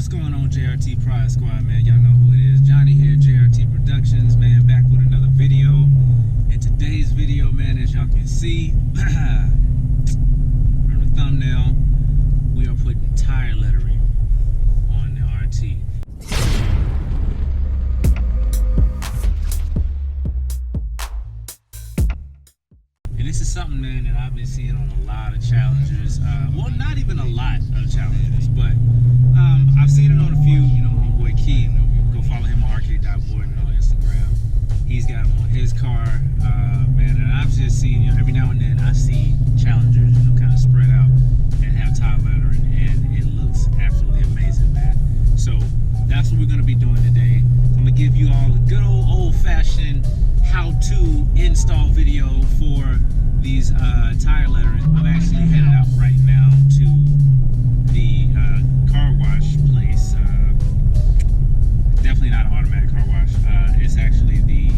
What's going on, JRT Pride Squad, man? Y'all know who it is. Johnny here, JRTProductions, man, back with another video. In today's video, man, as y'all can see from the thumbnail, we are putting tire lettering on the RT. And this is something, man, that I've been seeing on a lot of challengers. Well, not even a lot of challengers, but I've seen it on a few. You know, my boy Keith, go follow him on arcade.board and on Instagram. He's got them on his car, man. And I've just seen, you know, every now and then I see challengers, you know, kind of spread out and have tire lettering, and it looks absolutely amazing, man. So that's what we're gonna be doing today. I'm gonna give you all a good old-fashioned how-to install video for these tire lettering. I'm actually headed out right now to the car wash place. Definitely not an automatic car wash. It's actually the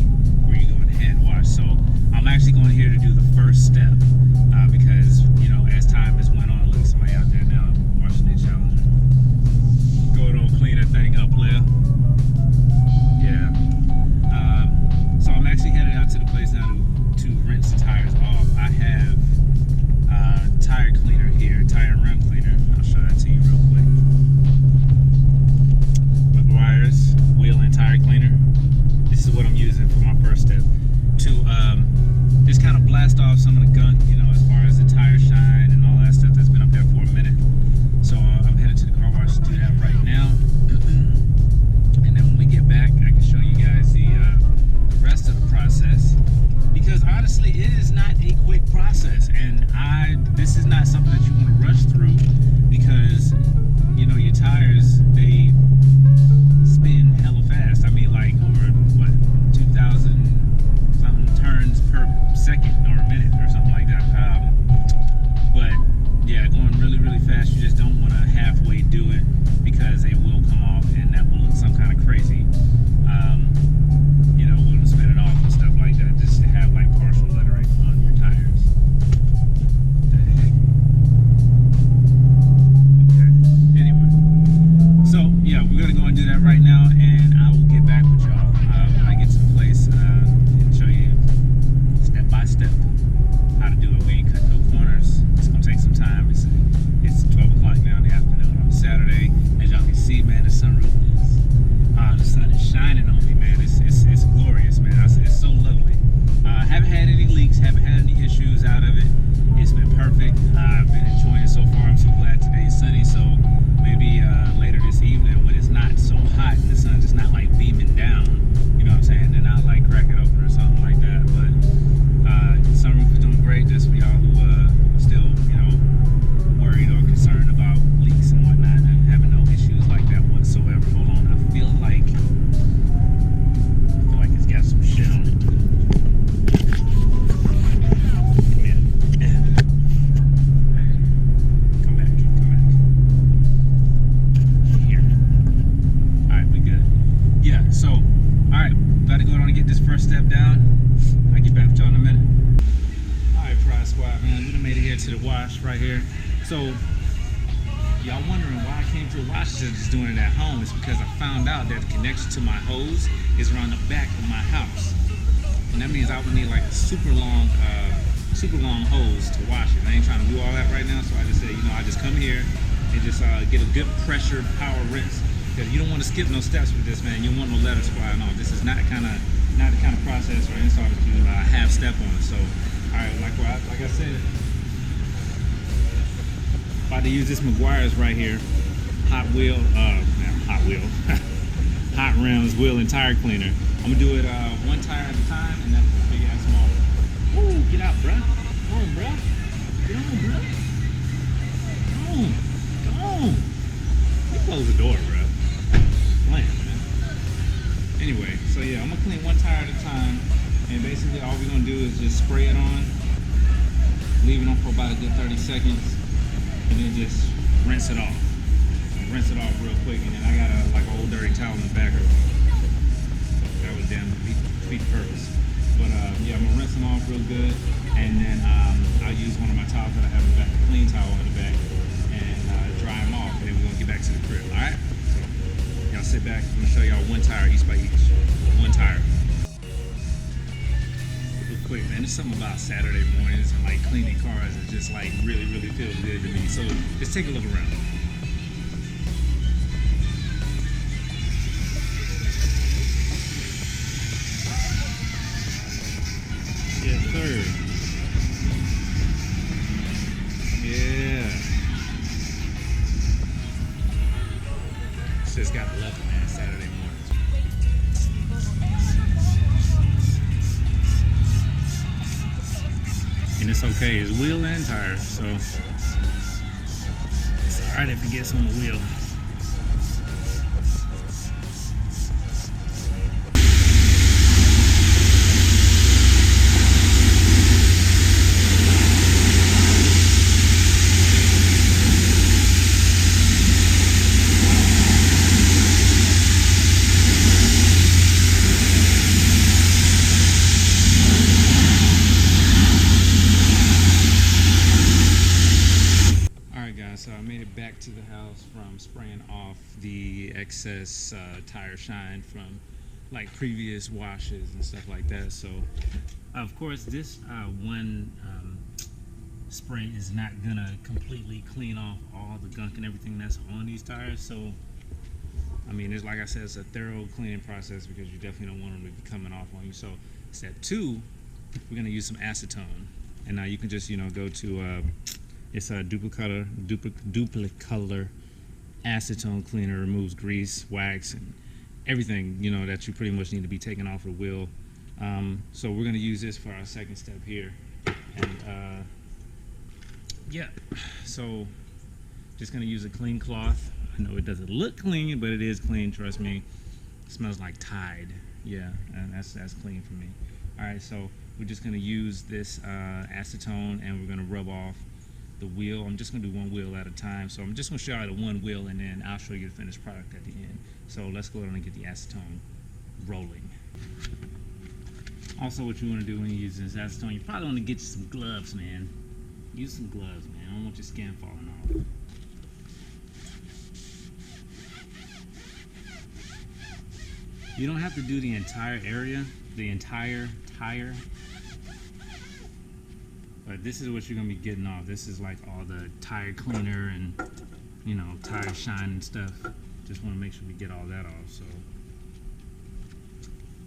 where you go and hand wash. So I'm actually going here to do the first step because, you know, as time has went on, look at somebody out there now washing their Challenger. Go and clean that thing up, player. Yeah. So I'm actually headed out to the place now to rinse the tires off. I have tire cleaner here, tire and rim cleaner. I'll show that to you real quick. McGuire's wheel and tire cleaner. This is what I'm using for my first step to just kind of blast off some of the gunk, you know, as far as the tire shine and all that stuff that's been up there for a minute. So I'm headed to the car wash to do that right now. And then when we get back, I can show you guys the rest of the process, because honestly it is not a quick process, and this is not something that you want to rush through, because, you know, your tires, they spin hella fast. I mean, like over what, 2,000 something turns per second or a minute or something like that. But yeah, going really fast. You just don't want to halfway do it, because they will come off and that will look some kind of crazy. You know, when spin it off and stuff like that, just to have like partial lettering on your tires. What the heck? Okay. Anyway, so yeah, we're gonna go and do that right now, and I will get back with y'all when I get to the place and show you step by step how to do it. We ain't cutting no corners. It's gonna take some time. It's 12 o'clock now in the afternoon on Saturday. As y'all can see, man, the sunroof is the sun is shining on me, man. It's glorious, man. It's so lovely. Haven't had any leaks, haven't had any issues out of it. It's been perfect. I've been enjoying it so far. I'm so glad today is sunny, so maybe later this evening when it's not so hot and the sun's just not like beaming down, you know what I'm saying, then I'll like crack it open or something like that. But the sunroof is doing great, just for y'all who are still, you know, worried or concerned about leaks and whatnot, and having no issues like that whatsoever. Hold on, I feel like it's got some shit on it. Come back. Here. Alright, we good. Yeah, so, alright, about to go on and get this first step down. I'll get back with y'all in a minute. Alright, Pride Squad, man, we done made it here to the wash right here. So, y'all wondering why I came to the wash instead of just doing it at home. It's because I found out that the connection to my hose is around the back of my house, and that means I would need like a super long hose to wash it. I ain't trying to do all that right now, so I just said, you know, I just come here and just get a good pressure power rinse, because you don't want to skip no steps with this, man. You don't want no letters flying off. This is not the kind of process or install that you half step on. So, all right, like I said. About to use this McGuire's right here, hot rims, wheel and tire cleaner. I'm gonna do it one tire at a time, and that's big and small. Ooh, get out, bruh. Come on, bruh. Get on, bruh. Come on. You close the door, bruh. Land, man. Anyway, so yeah, I'm gonna clean one tire at a time, and basically all we're gonna do is just spray it on, leave it on for about a good 30 seconds. And then just rinse it off. Rinse it off real quick, and then I got like an old dirty towel in the back. That was damn defeat the purpose. But yeah, I'm gonna rinse them off real good, and then I'll use one of my towels that I have in the back, a clean towel in the back, and dry them off, and then we're gonna get back to the crib. All right? So sit back. I'm gonna show y'all one tire each by each. One tire. Real quick, man. There's something about Saturday mornings and like cleaning cars that just like really feels good to me. So just take a look around. Yes, sir. Yeah. Just gotta love it, man. Saturday mornings. And it's okay. It's wheel and tire, so it's alright if it gets on the wheel. So I made it back to the house from spraying off the excess tire shine from like previous washes and stuff like that. So of course this one spray is not gonna completely clean off all the gunk and everything that's on these tires. So I mean, it's like I said, it's a thorough cleaning process because you definitely don't want them to be coming off on you. So step 2, we're gonna use some acetone, and now you can just go to it's a duplicolor acetone cleaner. Removes grease, wax, and everything that you pretty much need to be taken off the wheel. So we're going to use this for our second step here, and yeah, so just going to use a clean cloth. I know it doesn't look clean, but it is clean, trust me. It smells like Tide. Yeah, and that's clean for me. All right, so we're just going to use this acetone, and we're going to rub off the wheel. I'm just going to do one wheel at a time. So I'm just going to show you the one wheel, and then I'll show you the finished product at the end. So let's go ahead and get the acetone rolling. Also, what you want to do when you use this acetone, you probably want to get you some gloves, man. Use some gloves, man. I don't want your skin falling off. You don't have to do the entire area, the entire tire. But this is what you're gonna be getting off. This is like all the tire cleaner and tire shine and stuff. Just want to make sure we get all that off. So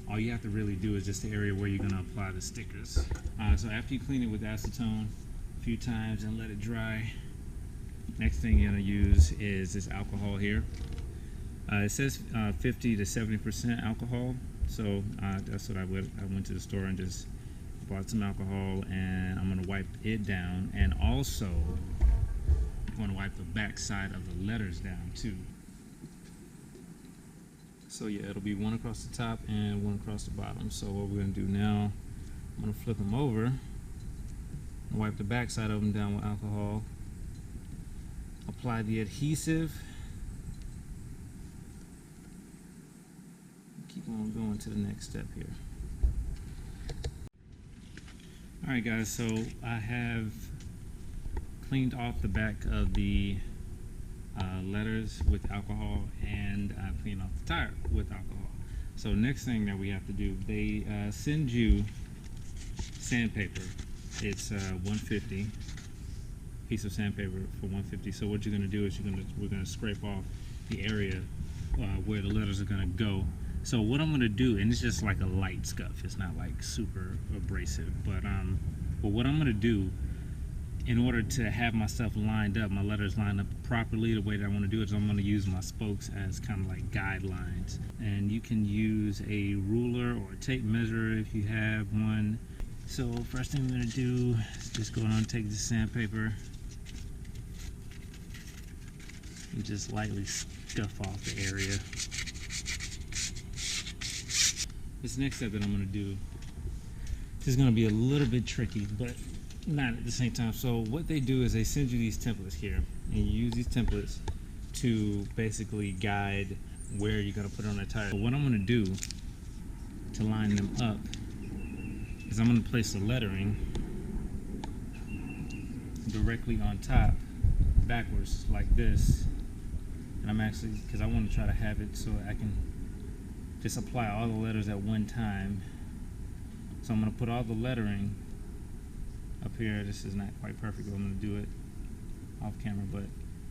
all you have to really do is just the area where you're gonna apply the stickers. So after you clean it with acetone a few times and let it dry, next thing you're gonna use is this alcohol here. It says 50 to 70% alcohol. So that's what I went to the store and just bought some alcohol, and I'm going to wipe it down, and also I'm going to wipe the back side of the letters down too. So yeah, it'll be one across the top and one across the bottom. So what we're going to do now, I'm going to flip them over, wipe the back side of them down with alcohol, apply the adhesive, keep on going to the next step here. Alright guys, so I have cleaned off the back of the letters with alcohol, and I cleaned off the tire with alcohol. So next thing that we have to do, they send you sandpaper. It's 150 piece of sandpaper for 150. So what you're going to do is we're going to scrape off the area where the letters are going to go. So what I'm going to do, and it's just like a light scuff, it's not like super abrasive, but what I'm going to do in order to have my stuff lined up, my letters lined up properly the way that I want to do it, is I'm going to use my spokes as kind of like guidelines. And you can use a ruler or a tape measure if you have one. So first thing I'm going to do is just go on and take the sandpaper and just lightly scuff off the area. This next step that I'm going to do, this is going to be a little bit tricky, but not at the same time. So what they do is they send you these templates here, and you use these templates to basically guide where you're going to put it on that tire. But what I'm going to do to line them up is I'm going to place the lettering directly on top, backwards like this, And I'm actually, because I want to try to have it so I can just apply all the letters at one time. So I'm going to put all the lettering up here. This is not quite perfect, but I'm going to do it off camera, but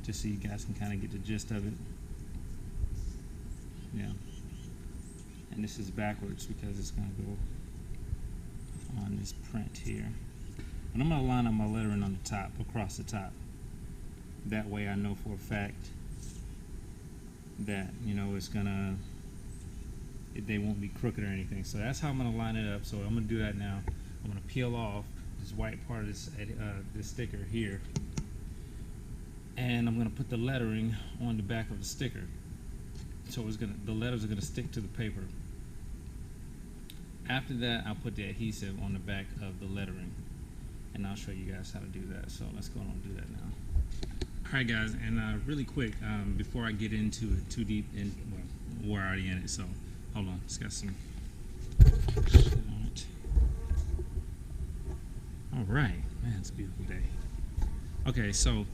just so you guys can kind of get the gist of it. Yeah. And this is backwards because it's going to go on this print here. And I'm going to line up my lettering on the top, across the top. That way I know for a fact that, you know, it's going to, they won't be crooked or anything. So that's how I'm going to line it up. So I'm going to do that now. I'm going to peel off this white part of this sticker here. And I'm going to put the lettering on the back of the sticker. So it's gonna, the letters are going to stick to the paper. After that, I'll put the adhesive on the back of the lettering. And I'll show you guys how to do that. So let's go on and do that now. Alright guys, and really quick, before I get into it too deep, and well, we're already in it, so hold on, it's got some shit on it. Alright, man, it's a beautiful day. Okay, so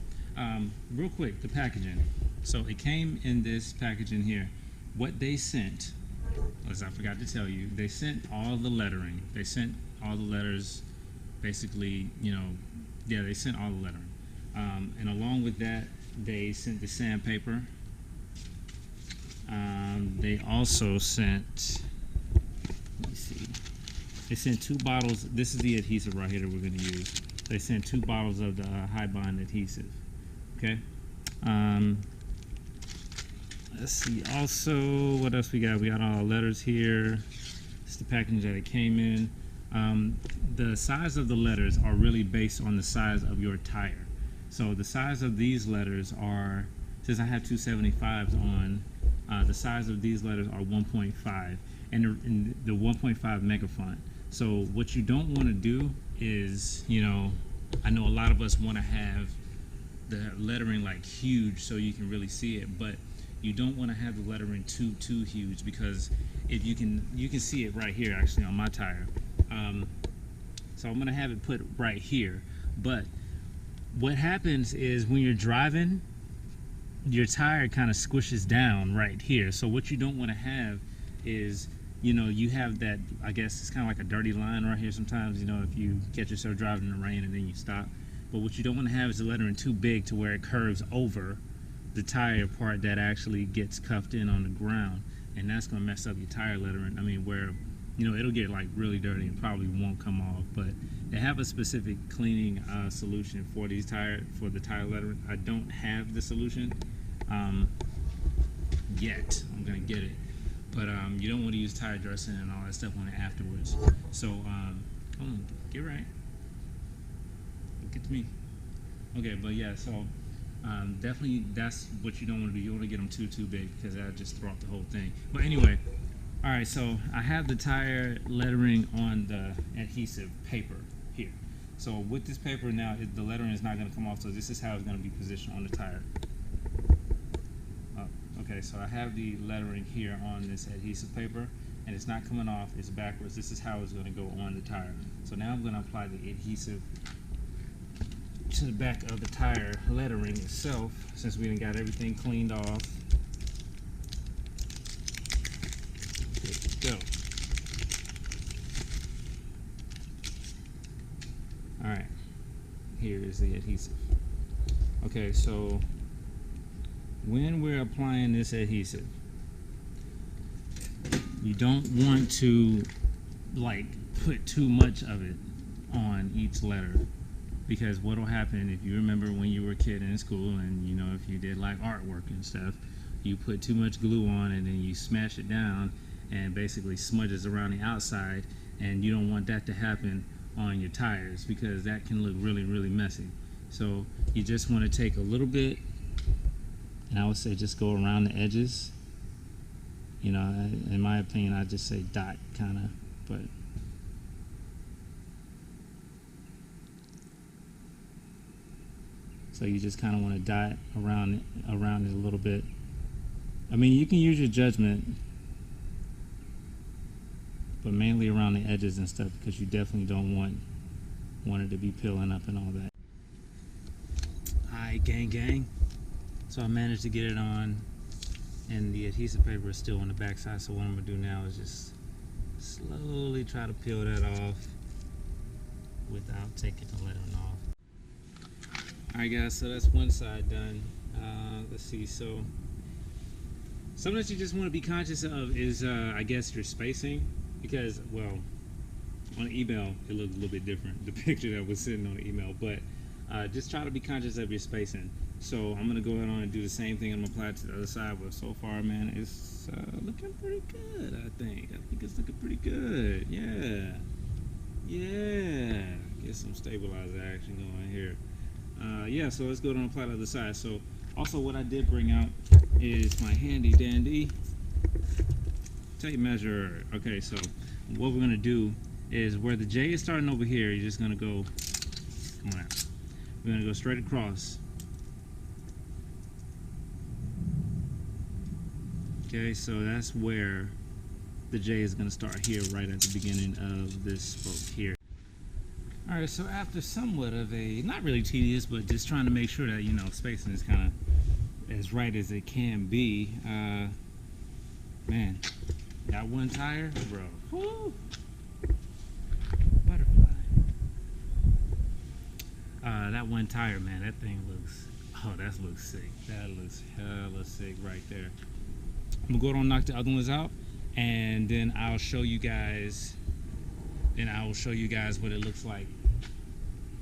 real quick, the packaging. So it came in this packaging here. What they sent, as I forgot to tell you, they sent all the lettering. They sent all the letters, basically, you know, yeah, they sent all the lettering. And along with that, they sent the sandpaper. They also sent, let me see, they sent 2 bottles. This is the adhesive right here that we're going to use. They sent 2 bottles of the high bond adhesive. Okay. Let's see. Also, what else we got? We got all our letters here. It's the packaging that it came in. The size of the letters are really based on the size of your tire. So the size of these letters are, since I have 275s on, the size of these letters are 1.5, and the 1.5 mega font. So what you don't want to do is, you know, I know a lot of us want to have the lettering like huge so you can really see it, but you don't want to have the lettering too huge, because if you can see it right here actually on my tire. So I'm gonna have it put right here, but what happens is when you're driving, your tire kind of squishes down right here. So what you don't want to have is, you know, you have that, I guess it's kind of like a dirty line right here sometimes, you know, if you catch yourself driving in the rain and then you stop. But what you don't want to have is the lettering too big to where it curves over the tire part that actually gets cuffed in on the ground, and that's going to mess up your tire lettering. I mean, where, you know, it'll get like really dirty and probably won't come off. But they have a specific cleaning solution for these for the tire lettering. I don't have the solution yet. I'm gonna get it, but you don't want to use tire dressing and all that stuff on it afterwards. So hold on, get right. Look at me. Okay, but yeah, so definitely that's what you don't want to do. You don't want to get them too big, because that'll just throw off the whole thing. But anyway, all right, so I have the tire lettering on the adhesive paper here. So with this paper now, the lettering is not going to come off, so this is how it's going to be positioned on the tire. Okay, so I have the lettering here on this adhesive paper, and it's not coming off, it's backwards. This is how it's going to go on the tire. So now I'm going to apply the adhesive to the back of the tire lettering itself, since we done got everything cleaned off. Go. Alright, here is the adhesive. Okay, so when we're applying this adhesive, you don't want to like put too much of it on each letter, because what will happen, if you remember when you were a kid in school, and you know, if you did like artwork and stuff, you put too much glue on and then you smash it down and basically smudges around the outside, and you don't want that to happen on your tires, because that can look really messy. So you just want to take a little bit, and I would say just go around the edges. You know, in my opinion, I just say dot kind of, but so you just kind of want to dot around it a little bit. I mean, you can use your judgment, but mainly around the edges and stuff, because you definitely don't want it to be peeling up and all that. Alright, gang. So I managed to get it on and the adhesive paper is still on the back side. So what I'm gonna do now is just slowly try to peel that off without taking the lettering off. Alright guys, so that's one side done. Let's see, so something that you just want to be conscious of is I guess your spacing, because well, on the email it looked a little bit different, the picture that was sitting on the email, but just try to be conscious of your spacing. So I'm gonna go ahead on and do the same thing. I'm gonna apply it to the other side, but so far, man, it's looking pretty good. I think it's looking pretty good. Yeah, get some stabilizer action going here. Yeah, so let's go ahead and apply to the other side. So also what I did bring out is my handy dandy tape measure. Okay, so what we're gonna do is where the J is starting over here, you're just gonna go, come on out. We're gonna go straight across. Okay, so that's where the J is gonna start here, right at the beginning of this spoke here. All right, so after somewhat of a, not really tedious, but just trying to make sure that, you know, spacing is kind of as right as it can be, man, that one tire, bro, whoo, butterfly. That one tire, man, that thing looks, oh, that looks sick. That looks hella sick right there. I'm gonna go ahead and knock the other ones out, and then I'll show you guys, what it looks like,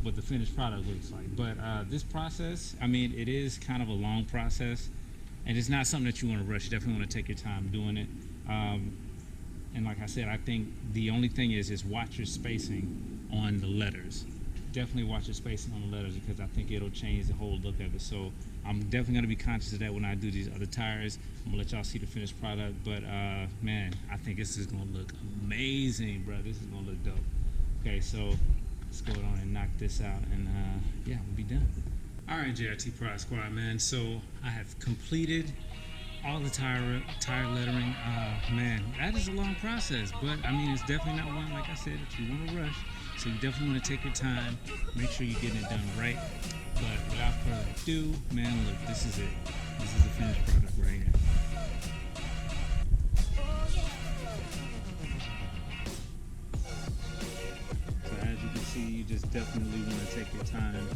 what the finished product looks like. But this process, I mean, it is kind of a long process, and it's not something that you want to rush. You definitely want to take your time doing it. And like I said, I think the only thing is watch your spacing on the letters. Definitely watch your spacing on the letters, because I think it'll change the whole look of it. So I'm definitely going to be conscious of that when I do these other tires. I'm going to let y'all see the finished product. But man, I think this is going to look amazing, bro. This is going to look dope. Okay, so let's go on and knock this out, and yeah, we'll be done. All right, JRT Prod Squad, man. So I have completed all the tire lettering. Man, that is a long process, but I mean, it's definitely not one, like I said, that you want to rush. So you definitely want to take your time, make sure you're getting it done right. But without further ado, man, look, this is it. This is the finished product right here. So as you can see, you just definitely want to take your time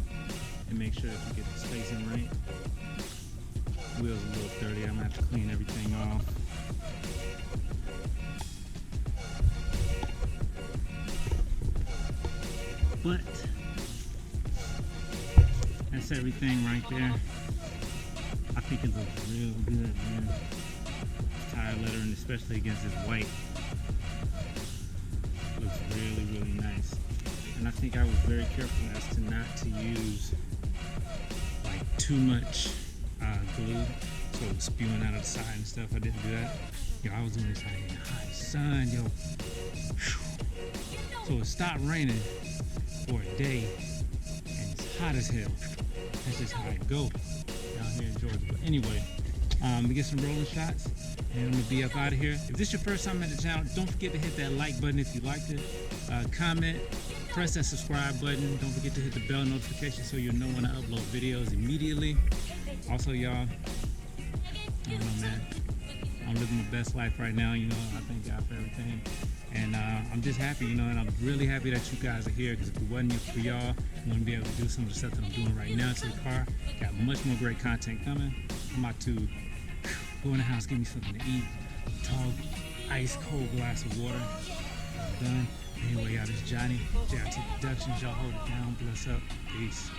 and make sure that you get the spacing right. Wheel's a little dirty, I'm gonna have to clean everything off. But that's everything right there. I think it looks real good, man. Tire lettering, especially against this white, looks really, really nice. And I think I was very careful as to not to use like too much glue, so it was spewing out of the side and stuff. I didn't do that. Yo, I was doing this out in the hot sun, yo. So it stopped raining for a day, and it's hot as hell. That's just how it go down here in Georgia. But anyway, we get some rolling shots, and I'm gonna be up out of here. If this is your first time at the channel, don't forget to hit that like button if you liked it. Comment, press that subscribe button. Don't forget to hit the bell notification so you'll know when I upload videos immediately. Also, y'all, I don't know, man, I'm living my best life right now, you know. I thank God for everything. And I'm just happy, you know, and I'm really happy that you guys are here, because if it wasn't for y'all, I wouldn't be able to do some of the stuff that I'm doing right now to the car. Got much more great content coming. I'm about to go in the house, give me something to eat, tall, ice cold glass of water. I'm done. Anyway, y'all, this is Johnny, JRTProductions. Y'all hold it down. Bless up. Peace.